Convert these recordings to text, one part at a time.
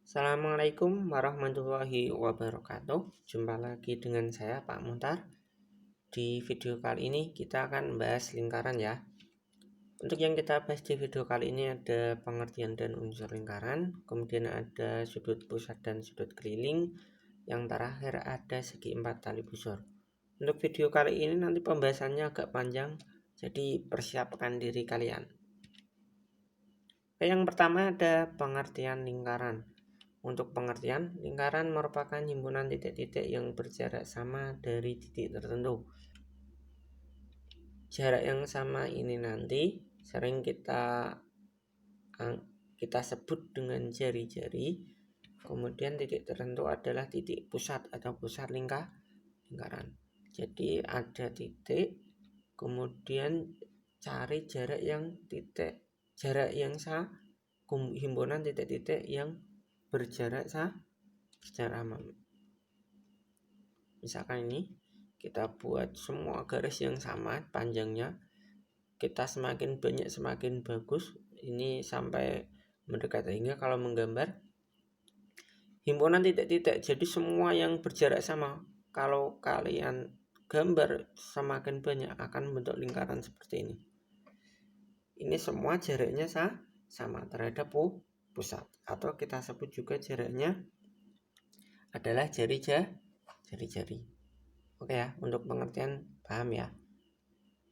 Assalamualaikum warahmatullahi wabarakatuh. Jumpa lagi dengan saya Pak Muhtar. Di video kali ini kita akan membahas lingkaran ya. Untuk yang kita bahas di video kali ini ada pengertian dan unsur lingkaran, kemudian ada sudut pusat dan sudut keliling, yang terakhir ada segi 4 tali busur. Untuk video kali ini nanti pembahasannya agak panjang, jadi persiapkan diri kalian. Yang pertama ada pengertian lingkaran. Untuk pengertian, lingkaran merupakan himpunan titik-titik yang berjarak sama dari titik tertentu. Jarak yang sama ini nanti sering kita sebut dengan jari-jari. Kemudian titik tertentu adalah titik pusat atau pusat lingkaran. Jadi ada titik, kemudian cari jarak yang himpunan titik-titik yang berjarak sama. Misalkan ini kita buat semua garis yang sama panjangnya. Kita semakin banyak semakin bagus. Ini sampai mendekati hingga kalau menggambar himpunan titik-titik. Jadi semua yang berjarak sama. Kalau kalian gambar semakin banyak akan membentuk lingkaran seperti ini. Ini semua jaraknya sama terhadap pusat, atau kita sebut juga jaraknya adalah jari-jari. Oke ya, untuk pengertian paham ya.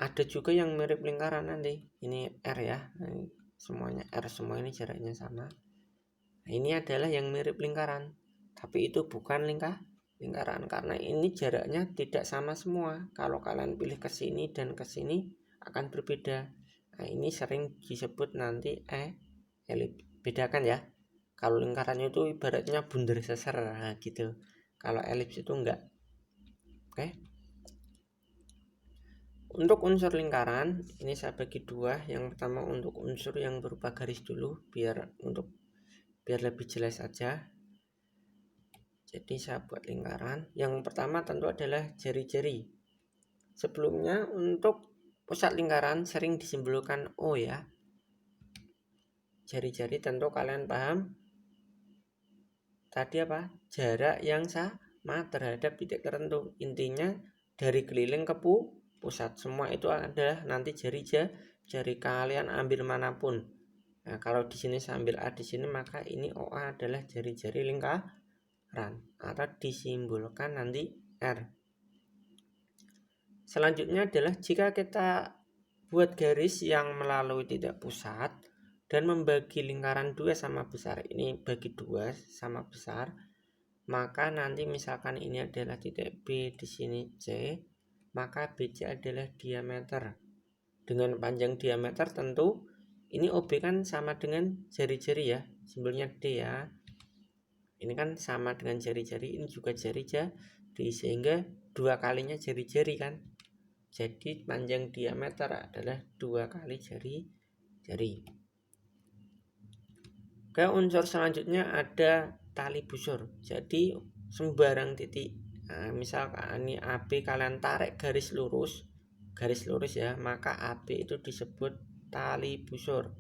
Ada juga yang mirip lingkaran nanti. Ini R ya. Semuanya R, semua ini jaraknya sama. Nah, ini adalah yang mirip lingkaran. Tapi itu bukan lingkaran karena ini jaraknya tidak sama semua. Kalau kalian pilih ke sini dan ke sini akan berbeda. Nah, ini sering disebut nanti elips. Bedakan ya. Kalau lingkaran itu ibaratnya bundar seser gitu. Kalau elips itu enggak. Oke. Untuk unsur lingkaran ini saya bagi dua. Yang pertama untuk unsur yang berupa garis dulu biar lebih jelas saja. Jadi saya buat lingkaran. Yang pertama tentu adalah jari-jari. Sebelumnya untuk pusat lingkaran sering disimbolkan O ya. Jari-jari tentu kalian paham. Tadi apa? Jarak yang sama terhadap titik tertentu. Intinya dari keliling ke pusat. Semua itu adalah nanti jari kalian ambil manapun. Nah, kalau di sini saya ambil A di sini, maka ini OA adalah jari-jari lingkaran atau disimbolkan nanti R. Selanjutnya adalah jika kita buat garis yang melalui titik pusat dan membagi lingkaran 2 sama besar, ini bagi 2 sama besar, maka nanti misalkan ini adalah titik B, di sini C, maka BC adalah diameter. Dengan panjang diameter tentu ini OB kan sama dengan jari-jari ya, simbolnya D ya. Ini kan sama dengan jari-jari, ini juga jari-jari, sehingga 2 kalinya jari-jari kan. Jadi panjang diameter adalah 2 kali jari-jari. Ke unsur selanjutnya ada tali busur. Jadi sembarang titik. Nah, misalkan ini AB kalian tarik garis lurus ya, maka AB itu disebut tali busur.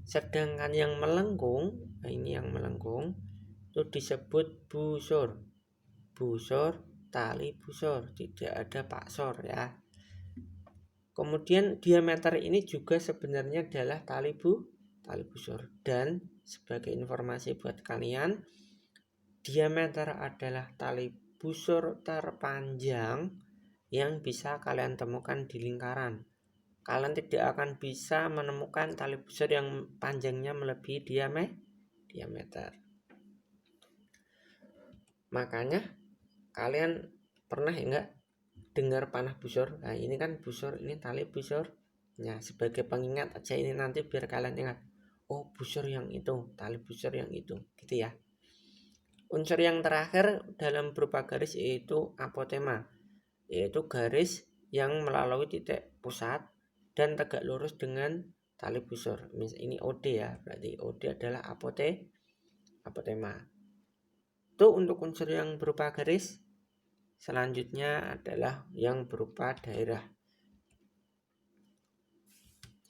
Sedangkan yang melengkung, nah ini yang melengkung itu disebut busur. Busur, tali busur, tidak ada paksor ya. Kemudian diameter ini juga sebenarnya adalah tali busur. Dan sebagai informasi buat kalian, diameter adalah tali busur terpanjang yang bisa kalian temukan di lingkaran. Kalian tidak akan bisa menemukan tali busur yang panjangnya melebihi diameter. Makanya kalian pernah enggak dengar panah busur? Nah, ini kan busur, ini tali busur. Nah, sebagai pengingat aja ini nanti biar kalian ingat. Oh, busur yang itu, tali busur yang itu, gitu ya. Unsur yang terakhir dalam berupa garis yaitu apotema, yaitu garis yang melalui titik pusat dan tegak lurus dengan tali busur. Ini OD ya, berarti OD adalah apotema. Itu untuk unsur yang berupa garis. Selanjutnya adalah yang berupa daerah.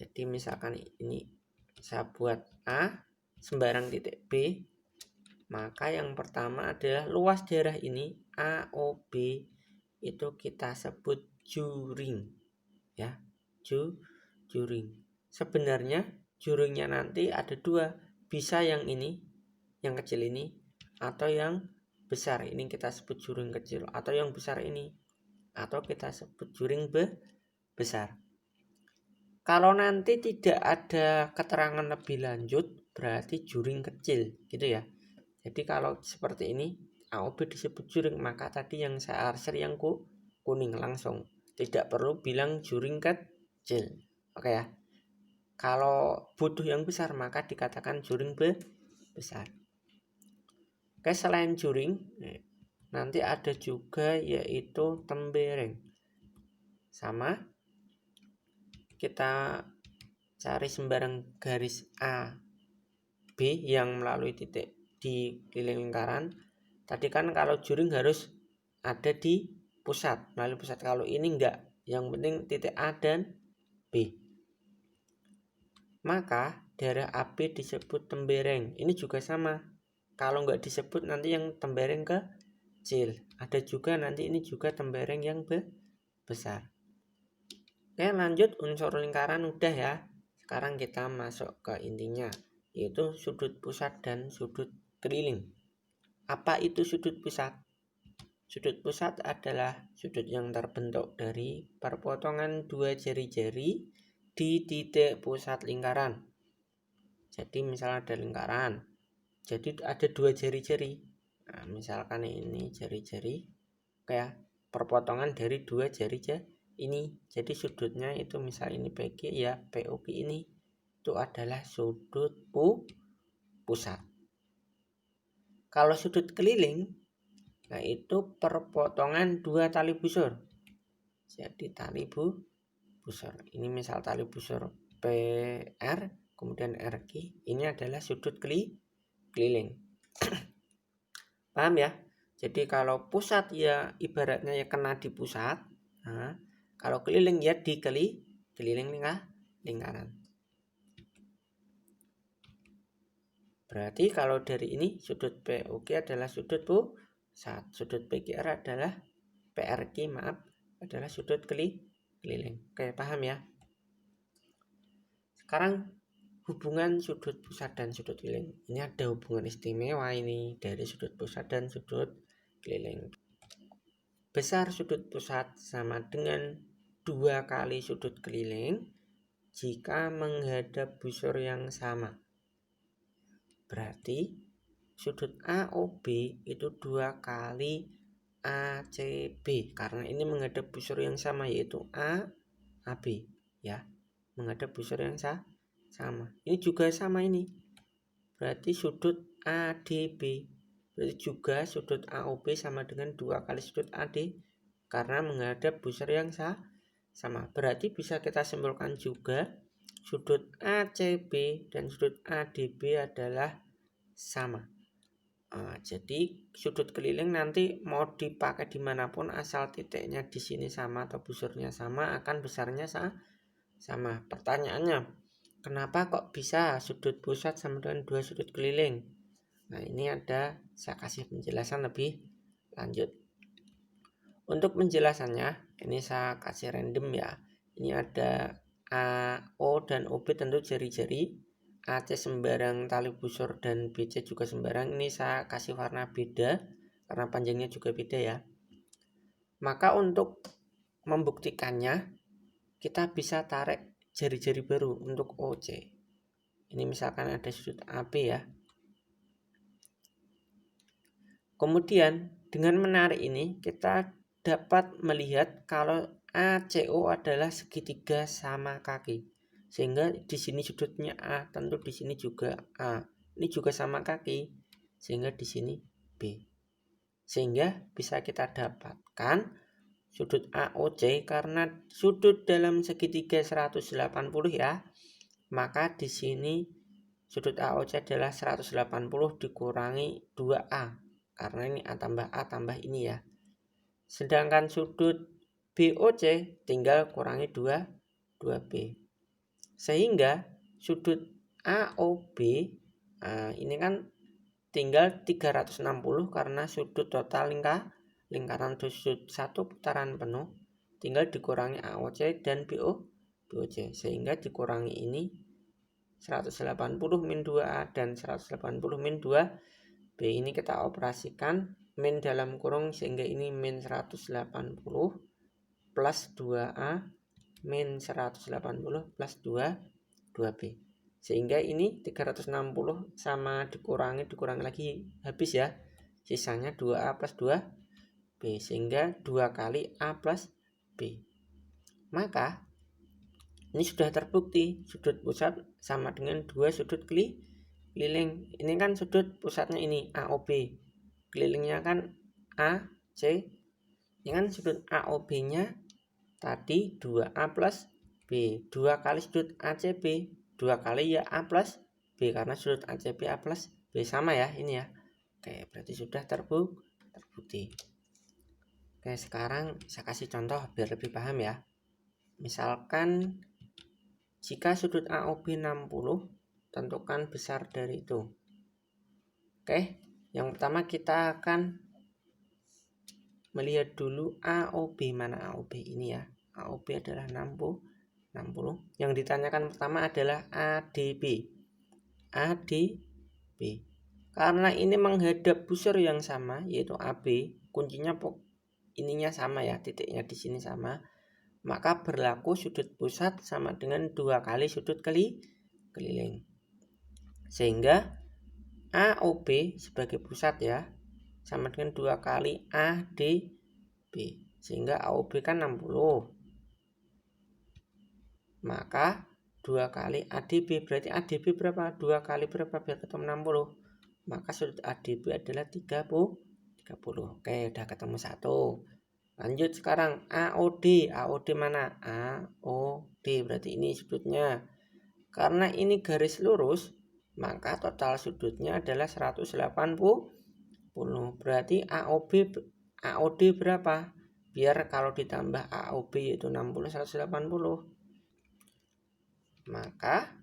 Jadi misalkan ini saya buat A sembarang titik B, Maka yang pertama adalah luas daerah ini AOB itu kita sebut juring ya, juring. Sebenarnya juringnya nanti ada dua, bisa yang ini, yang kecil ini, atau yang besar ini kita sebut juring kecil, atau yang besar ini, atau kita sebut juring besar. Kalau nanti tidak ada keterangan lebih lanjut, berarti juring kecil gitu ya. Jadi kalau seperti ini AOB disebut juring, maka tadi yang saya arsir yang kuning langsung, tidak perlu bilang juring kecil. Oke ya. Kalau butuh yang besar maka dikatakan juring besar. Oke, selain juring nanti ada juga yaitu tembereng. Sama, kita cari sembarang garis A B yang melalui titik di keliling lingkaran. Tadi kan kalau juring harus ada di pusat, melalui pusat. Kalau ini enggak, yang penting titik A dan B. Maka daerah AB disebut tembereng. Ini juga sama. Kalau enggak disebut nanti yang tembereng kecil. Ada juga nanti ini juga tembereng yang besar. Oke, lanjut unsur lingkaran udah ya. Sekarang kita masuk ke intinya, yaitu sudut pusat dan sudut keliling. Apa itu sudut pusat? Sudut pusat adalah sudut yang terbentuk dari perpotongan dua jari-jari di titik pusat lingkaran. Jadi misalnya ada lingkaran, jadi ada dua jari-jari. Nah, misalkan ini jari-jari, kayak perpotongan dari dua jari-jari ini. Jadi sudutnya itu misal ini PG ya, POG ini itu adalah sudut pusat. Kalau sudut keliling, nah itu perpotongan dua tali busur. Jadi tali busur. Ini misal tali busur PR, kemudian RQ. Ini adalah sudut keliling. Paham ya? Jadi kalau pusat ya ibaratnya ya kena di pusat. Nah, kalau keliling ya di keliling lingkaran. Berarti kalau dari ini sudut POG adalah sudut pusat, sudut PGR adalah PRQ adalah sudut keliling. Oke, paham ya? Sekarang hubungan sudut pusat dan sudut keliling. Ini ada hubungan istimewa ini dari sudut pusat dan sudut keliling. Besar sudut pusat sama dengan 2 kali sudut keliling jika menghadap busur yang sama. Berarti sudut AOB itu 2 kali ACB karena ini menghadap busur yang sama yaitu AB ya, menghadap busur yang sama. Ini juga sama ini. Berarti sudut ADB. Berarti juga sudut AOB sama dengan 2 kali sudut AD karena menghadap busur yang sama. Berarti bisa kita simpulkan juga sudut ACB dan sudut ADB adalah sama. Jadi sudut keliling nanti mau dipakai dimanapun asal titiknya di sini sama atau busurnya sama akan besarnya sama. Pertanyaannya, kenapa kok bisa sudut pusat sama dengan 2 sudut keliling? Nah, ini saya kasih penjelasan lebih lanjut. Untuk penjelasannya, ini saya kasih random ya. Ini ada AO dan OB tentu jari-jari. AC sembarang tali busur dan BC juga sembarang. Ini saya kasih warna beda karena panjangnya juga beda ya. Maka untuk membuktikannya, kita bisa tarik jari-jari baru untuk OC. Ini misalkan ada sudut AB ya. Kemudian dengan menarik ini kita dapat melihat kalau ACO adalah segitiga sama kaki. Sehingga di sini sudutnya A, tentu di sini juga A. Ini juga sama kaki, sehingga di sini B. Sehingga bisa kita dapatkan sudut AOC karena sudut dalam segitiga 180 ya. Maka di sini sudut AOC adalah 180 dikurangi 2A. Karena ini A tambah ini ya. Sedangkan sudut BOC tinggal kurangi 2B. Sehingga sudut AOB ini kan tinggal 360 karena sudut total lingkaran sudut satu putaran penuh tinggal dikurangi AOC dan BOC, sehingga dikurangi ini 180 min 2A dan 180 min 2B. Ini kita operasikan min dalam kurung sehingga ini min 180 plus 2A min 180 plus 2B. Sehingga ini 360 sama dikurangi lagi habis ya. Sisanya 2A plus 2B, sehingga 2 kali A plus B. Maka ini sudah terbukti sudut pusat sama dengan 2 sudut keliling. Ini kan sudut pusatnya ini AOB, kelilingnya kan AC. Ini kan sudut AOB-nya tadi 2A plus B, 2 kali sudut ACB, 2 kali ya A plus B karena sudut ACB A plus B sama ya ini ya. Oke, berarti sudah terbukti. Oke, sekarang saya kasih contoh biar lebih paham ya. Misalkan jika sudut AOB 60, tentukan besar dari itu. Oke, yang pertama kita akan melihat dulu AOB. Mana AOB ini ya? AOB adalah 60. Yang ditanyakan pertama adalah ADB. Karena ini menghadap busur yang sama yaitu AB, kuncinya ininya sama ya, titiknya di sini sama. Maka berlaku sudut pusat sama dengan 2 kali sudut keliling. Sehingga AOB sebagai pusat ya sama dengan 2 kali ADB. Sehingga AOB kan 60. Maka 2 kali ADB, berarti ADB berapa? 2 kali berapa biar ketemu 60? Maka sudut ADB adalah 30. Oke, udah ketemu 1. Lanjut sekarang AOD. AOD mana? AOD berarti ini sudutnya. Karena ini garis lurus, maka total sudutnya adalah 180. Berarti AOD berapa? Biar kalau ditambah AOB yaitu 60 180. Maka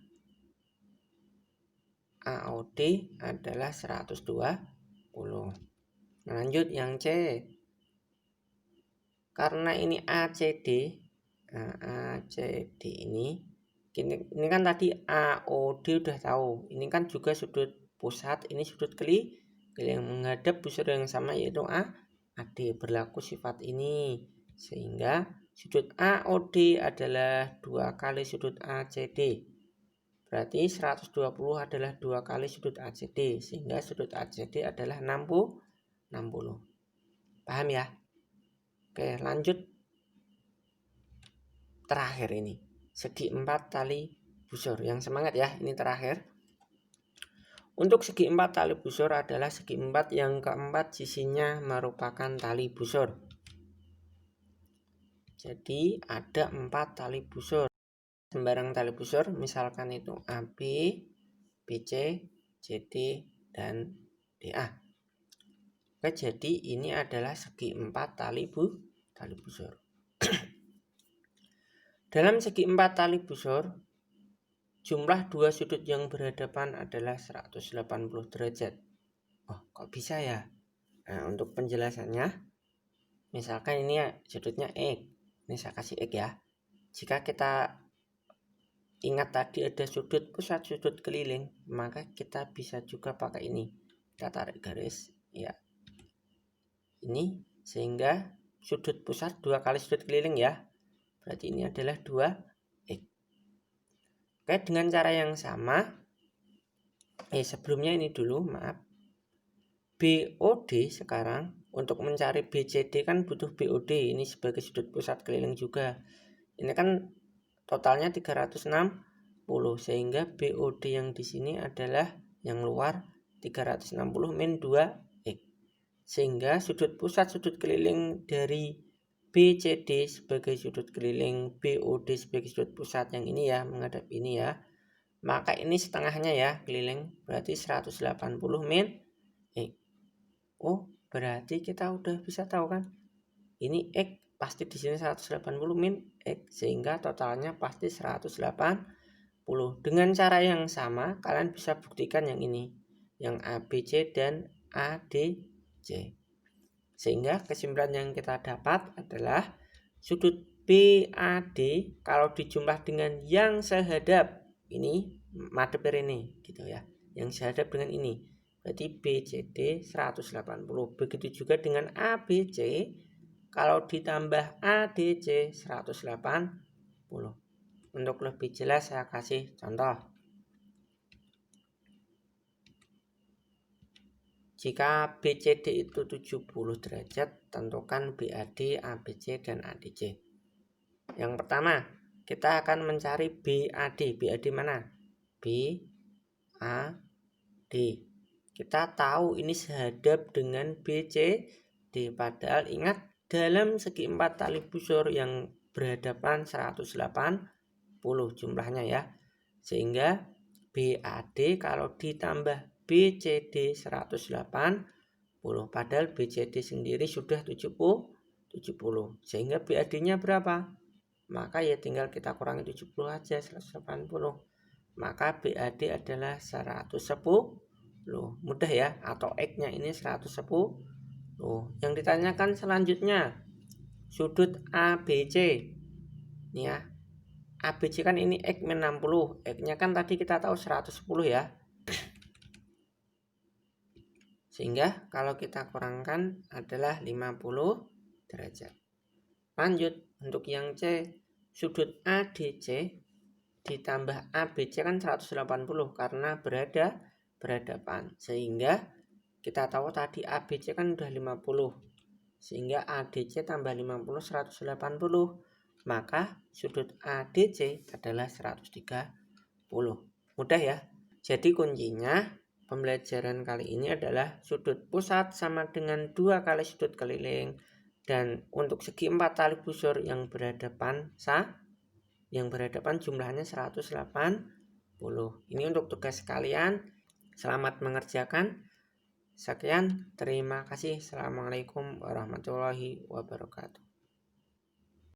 AOD adalah 120. Lanjut yang C. Karena ini ACD, ini kan tadi AOD udah tahu. Ini kan juga sudut pusat, ini sudut keliling yang menghadap busur yang sama yaitu AD. Berlaku sifat ini sehingga sudut AOD adalah 2 kali sudut ACD. Berarti 120 adalah 2 kali sudut ACD, sehingga sudut ACD adalah 60. Paham ya? Oke, lanjut. Terakhir ini segi 4 tali busur. Yang semangat ya, ini terakhir. Untuk segi 4 tali busur adalah segi 4 yang keempat sisinya merupakan tali busur. Jadi ada 4 tali busur. Sembarang tali busur misalkan itu AB, BC, CD, dan DA. Oke, jadi ini adalah segi 4 tali busur. Dalam segi 4 tali busur, jumlah 2 sudut yang berhadapan adalah 180 derajat. Oh, kok bisa ya? Nah, untuk penjelasannya, misalkan ini ya sudutnya X. Ini saya kasih X ya. Jika kita ingat tadi ada sudut pusat, sudut keliling, maka kita bisa juga pakai ini. Kita tarik garis ya. Ini sehingga sudut pusat 2 kali sudut keliling ya. Berarti ini adalah 2X. Oke, dengan cara yang sama. Sebelumnya ini dulu, maaf. BOD sekarang untuk mencari BCD kan butuh BOD. Ini sebagai sudut pusat keliling juga. Ini kan totalnya 360 sehingga BOD yang di sini adalah yang luar 360 min 2X. Sehingga sudut pusat sudut keliling dari BCD sebagai sudut keliling, BOD sebagai sudut pusat yang ini ya, menghadap ini ya. Maka ini setengahnya ya, keliling, berarti 180 min X. Oh, berarti kita udah bisa tahu kan? Ini X pasti di sini 180 min X, sehingga totalnya pasti 180. Dengan cara yang sama, kalian bisa buktikan yang ini. yang ABC dan ADC. Sehingga kesimpulan yang kita dapat adalah sudut BAD kalau dijumlah dengan yang sehadap ini madep ini gitu ya. Yang sehadap dengan ini. Berarti BCD 180. Begitu juga dengan ABC kalau ditambah ADC 180. Untuk lebih jelas saya kasih contoh. Jika BCD itu 70 derajat, tentukan BAD, ABC, dan ADC. Yang pertama, kita akan mencari BAD. BAD mana? BAD. Kita tahu ini sehadap dengan BCD. Padahal ingat, dalam segi 4 tali busur yang berhadapan 180 jumlahnya ya. Sehingga BAD kalau ditambah BCD 180, padahal BCD sendiri sudah 70, sehingga BAD-nya berapa? Maka ya tinggal kita kurangi 70 aja, 180. Maka BAD adalah 110. Mudah ya, atau X-nya ini 110. Yang ditanyakan selanjutnya, sudut ABC. Nih ya, ABC kan ini X min 60, X-nya kan tadi kita tahu 110 ya. Sehingga kalau kita kurangkan adalah 50 derajat. Lanjut, untuk yang C, sudut ADC ditambah ABC kan 180 karena berhadapan. Sehingga kita tahu tadi ABC kan udah 50. Sehingga ADC tambah 50 180. Maka sudut ADC adalah 130. Mudah ya. Jadi kuncinya pembelajaran kali ini adalah sudut pusat sama dengan 2 kali sudut keliling. Dan untuk segi 4 tali busur yang berhadapan jumlahnya 180. Ini untuk tugas kalian. Selamat mengerjakan. Sekian, terima kasih. Assalamualaikum warahmatullahi wabarakatuh.